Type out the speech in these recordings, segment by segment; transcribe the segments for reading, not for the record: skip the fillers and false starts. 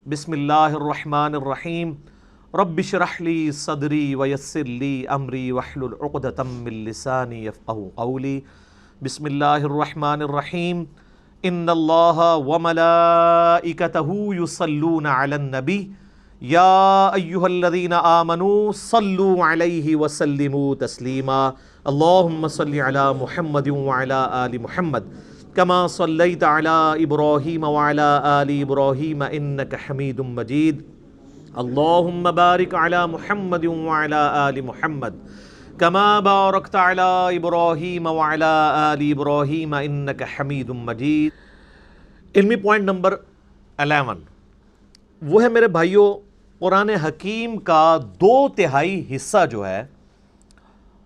بسم اللہ الرحمن الرحیم رب اشرح لی صدری ویسر لی امری واحلل عقدۃ من لسانی یفقہوا قولی بسم اللہ الرحمن الرحیم ان اللہ وملائکتہ یصلون علی النبی یا ایہا الذین آمنوا صلوا علیہ وسلموا تسلیما اللہم صل علی محمد وعلی آل محمد کما صلیت علی ابراہیم وعلی آل ابراہیم انک حمید مجید اللہم بارک علی محمد وعلی آل محمد کما بارکت علی ابراہیم وعلی آل ابراہیم انک حمید مجید۔ علمی پوائنٹ نمبر 11 وہ ہے میرے بھائیوں، قرآن حکیم کا 2/3 حصہ جو ہے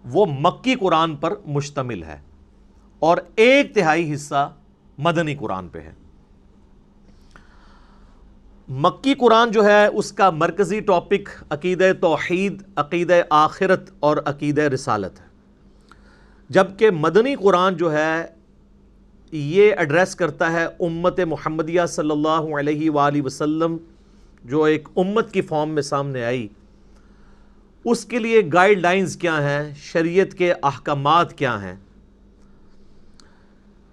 وہ مکی قرآن پر مشتمل ہے اور 1/3 حصہ مدنی قرآن پہ ہے۔ مکی قرآن جو ہے اس کا مرکزی ٹاپک عقیدہ توحید، عقیدہ آخرت اور عقیدہ رسالت ہے، جبکہ مدنی قرآن جو ہے یہ ایڈریس کرتا ہے امت محمدیہ صلی اللہ علیہ وآلہ وسلم جو ایک امت کی فارم میں سامنے آئی، اس کے لیے گائیڈ لائنز کیا ہیں، شریعت کے احکامات کیا ہیں۔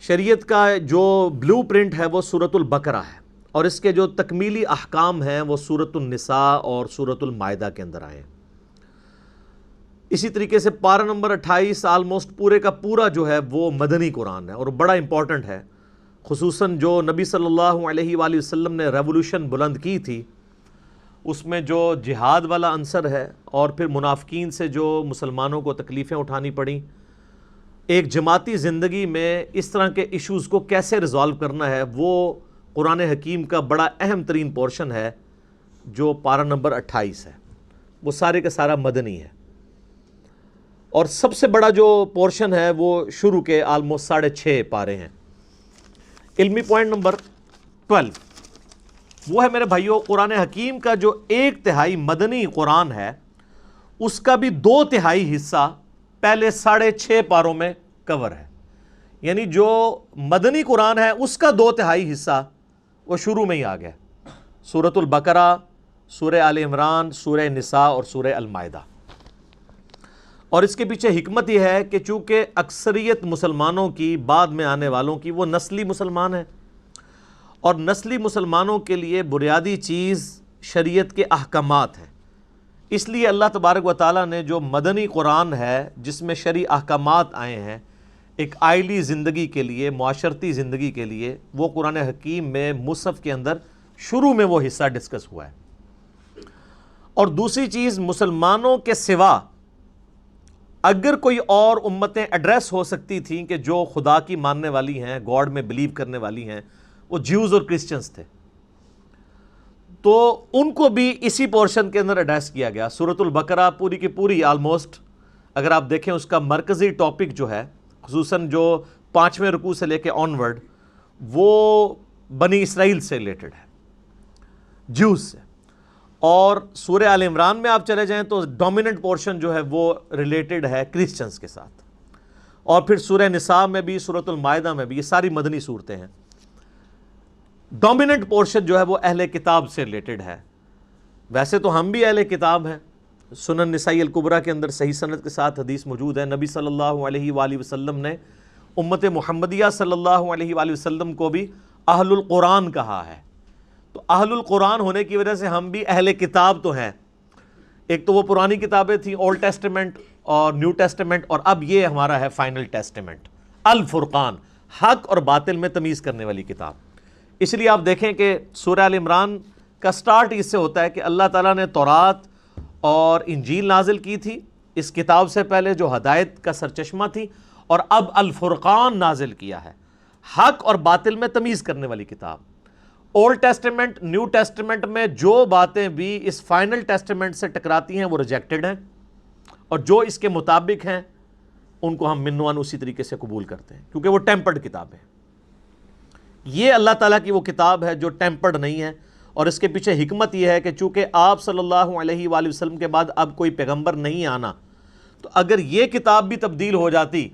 شریعت کا جو بلو پرنٹ ہے وہ سورۃ البقرہ ہے، اور اس کے جو تکمیلی احکام ہیں وہ سورۃ النساء اور سورۃ المائدہ کے اندر آئے ہیں۔ اسی طریقے سے پارہ نمبر 28 آلموسٹ پورے کا پورا جو ہے وہ مدنی قرآن ہے اور بڑا امپورٹنٹ ہے، خصوصاً جو نبی صلی اللہ علیہ وآلہ وسلم نے ریولوشن بلند کی تھی، اس میں جو جہاد والا عنصر ہے اور پھر منافقین سے جو مسلمانوں کو تکلیفیں اٹھانی پڑیں، ایک جماعتی زندگی میں اس طرح کے ایشوز کو کیسے ریزالو کرنا ہے، وہ قرآن حکیم کا بڑا اہم ترین پورشن ہے جو پارہ نمبر 28 ہے، وہ سارے کا سارا مدنی ہے۔ اور سب سے بڑا جو پورشن ہے وہ شروع کے آلموسٹ 6.5 پارے ہیں۔ علمی پوائنٹ نمبر 12 وہ ہے میرے بھائیوں، قرآن حکیم کا جو 1/3 مدنی قرآن ہے اس کا بھی 2/3 حصہ پہلے 6.5 پاروں میں کور ہے، یعنی جو مدنی قرآن ہے اس کا 2/3 حصہ وہ شروع میں ہی آ گیا، سورۃ البقرہ، سورہ آل عمران، سورہ نساء اور سورہ المائدہ۔ اور اس کے پیچھے حکمت یہ ہے کہ چونکہ اکثریت مسلمانوں کی، بعد میں آنے والوں کی، وہ نسلی مسلمان ہیں، اور نسلی مسلمانوں کے لیے بنیادی چیز شریعت کے احکامات ہیں، اس لیے اللہ تبارک و تعالیٰ نے جو مدنی قرآن ہے جس میں شرعی احکامات آئے ہیں ایک آئلی زندگی کے لیے، معاشرتی زندگی کے لیے، وہ قرآن حکیم میں مصحف کے اندر شروع میں وہ حصہ ڈسکس ہوا ہے۔ اور دوسری چیز، مسلمانوں کے سوا اگر کوئی اور امتیں ایڈریس ہو سکتی تھیں کہ جو خدا کی ماننے والی ہیں، گاڈ میں بلیو کرنے والی ہیں، وہ جیوز اور کرسچنز تھے، تو ان کو بھی اسی پورشن کے اندر ایڈریس کیا گیا۔ سورۃ البقرہ پوری کی پوری آلموسٹ اگر آپ دیکھیں اس کا مرکزی ٹاپک جو ہے، خصوصاً جو 5ویں رکوع سے لے کے آنورڈ، وہ بنی اسرائیل سے ریلیٹڈ ہے، جیوز سے۔ اور سورہ آل عمران میں آپ چلے جائیں تو ڈومیننٹ پورشن جو ہے وہ ریلیٹڈ ہے کرسچنز کے ساتھ، اور پھر سورہ نساء میں بھی، سورۃ المائدہ میں بھی، یہ ساری مدنی صورتیں ہیں۔ ڈومیننٹ پورشن جو ہے وہ اہل کتاب سے ریلیٹڈ ہے۔ ویسے تو ہم بھی اہل کتاب ہیں، سنن نسائی الکبریٰ کے اندر صحیح سند کے ساتھ حدیث موجود ہے، نبی صلی اللہ علیہ وآلہ وسلم نے امت محمدیہ صلی اللہ علیہ وآلہ وسلم کو بھی اہل القرآن کہا ہے، تو اہل القرآن ہونے کی وجہ سے ہم بھی اہل کتاب تو ہیں۔ ایک تو وہ پرانی کتابیں تھیں، اولڈ ٹیسٹمنٹ اور نیو ٹیسٹمنٹ، اور اب یہ ہمارا ہے فائنل ٹیسٹمنٹ، الفرقان، حق اور باطل میں تمیز کرنے والی کتاب۔ اس لیے آپ دیکھیں کہ سورہ آل عمران کا سٹارٹ اس سے ہوتا ہے کہ اللہ تعالیٰ نے تورات اور انجیل نازل کی تھی اس کتاب سے پہلے جو ہدایت کا سرچشمہ تھی، اور اب الفرقان نازل کیا ہے، حق اور باطل میں تمیز کرنے والی کتاب۔ اولڈ ٹیسٹمنٹ، نیو ٹیسٹمنٹ میں جو باتیں بھی اس فائنل ٹیسٹمنٹ سے ٹکراتی ہیں وہ ریجیکٹڈ ہیں، اور جو اس کے مطابق ہیں ان کو ہم منوان اسی طریقے سے قبول کرتے ہیں، کیونکہ وہ ٹیمپرڈ کتاب ہے۔ یہ اللہ تعالیٰ کی وہ کتاب ہے جو ٹیمپرڈ نہیں ہے، اور اس کے پیچھے حکمت یہ ہے کہ چونکہ آپ صلی اللہ علیہ وآلہ وسلم کے بعد اب کوئی پیغمبر نہیں آنا، تو اگر یہ کتاب بھی تبدیل ہو جاتی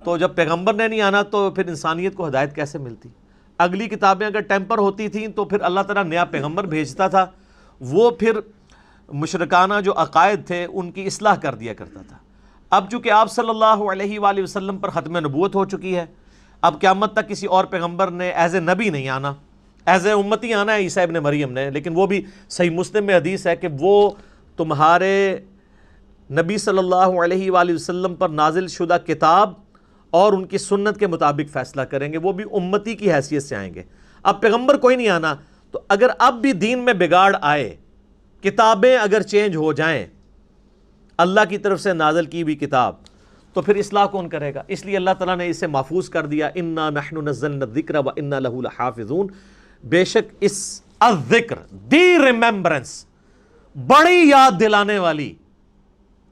تو جب پیغمبر نے نہیں آنا تو پھر انسانیت کو ہدایت کیسے ملتی؟ اگلی کتابیں اگر ٹیمپر ہوتی تھیں تو پھر اللہ تعالیٰ نیا پیغمبر بھیجتا تھا، وہ پھر مشرکانہ جو عقائد تھے ان کی اصلاح کر دیا کرتا تھا۔ اب چونکہ آپ صلی اللہ علیہ وآلہ وسلم پر ختم نبوت ہو چکی ہے، اب قیامت تک کسی اور پیغمبر نے ایز اے نبی نہیں آنا، ایز اے امتی آنا ہے عیسیٰ ابن مریم نے، لیکن وہ بھی صحیح مسلم میں حدیث ہے کہ وہ تمہارے نبی صلی اللہ علیہ وآلہ وسلم پر نازل شدہ کتاب اور ان کی سنت کے مطابق فیصلہ کریں گے، وہ بھی امتی کی حیثیت سے آئیں گے۔ اب پیغمبر کوئی نہیں آنا، تو اگر اب بھی دین میں بگاڑ آئے، کتابیں اگر چینج ہو جائیں، اللہ کی طرف سے نازل کی ہوئی کتاب، تو پھر اصلاح کون کرے گا؟ اس لیے اللہ تعالیٰ نے اسے محفوظ کر دیا، اِنَّا نَحْنُ نَزَّلْنَا الذِّكْرَ وَإِنَّا لَهُ لَحَافِظُونَ، بے شک اس الذکر، دی ریممبرنس، بڑی یاد دلانے والی،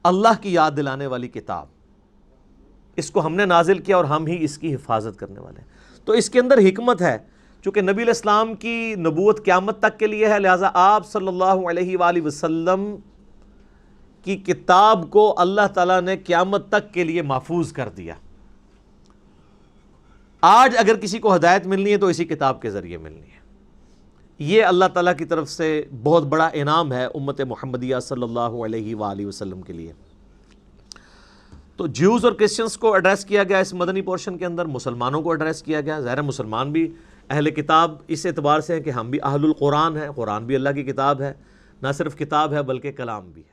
اللہ کی یاد دلانے والی کتاب، اس کو ہم نے نازل کیا اور ہم ہی اس کی حفاظت کرنے والے ہیں۔ تو اس کے اندر حکمت ہے، چونکہ نبی علیہ السلام کی نبوت قیامت تک کے لیے ہے، لہٰذا آپ صلی اللہ علیہ وآلہ وسلم کی کتاب کو اللہ تعالیٰ نے قیامت تک کے لیے محفوظ کر دیا۔ آج اگر کسی کو ہدایت ملنی ہے تو اسی کتاب کے ذریعے ملنی ہے۔ یہ اللہ تعالیٰ کی طرف سے بہت بڑا انعام ہے امت محمدیہ صلی اللہ علیہ وآلہ وسلم کے لیے۔ تو جیوز اور کرسچنس کو ایڈریس کیا گیا اس مدنی پورشن کے اندر، مسلمانوں کو ایڈریس کیا گیا۔ ظاہر ہے مسلمان بھی اہل کتاب اس اعتبار سے ہیں کہ ہم بھی اہل القرآن ہیں، قرآن بھی اللہ کی کتاب ہے، نہ صرف کتاب ہے بلکہ کلام بھی ہے۔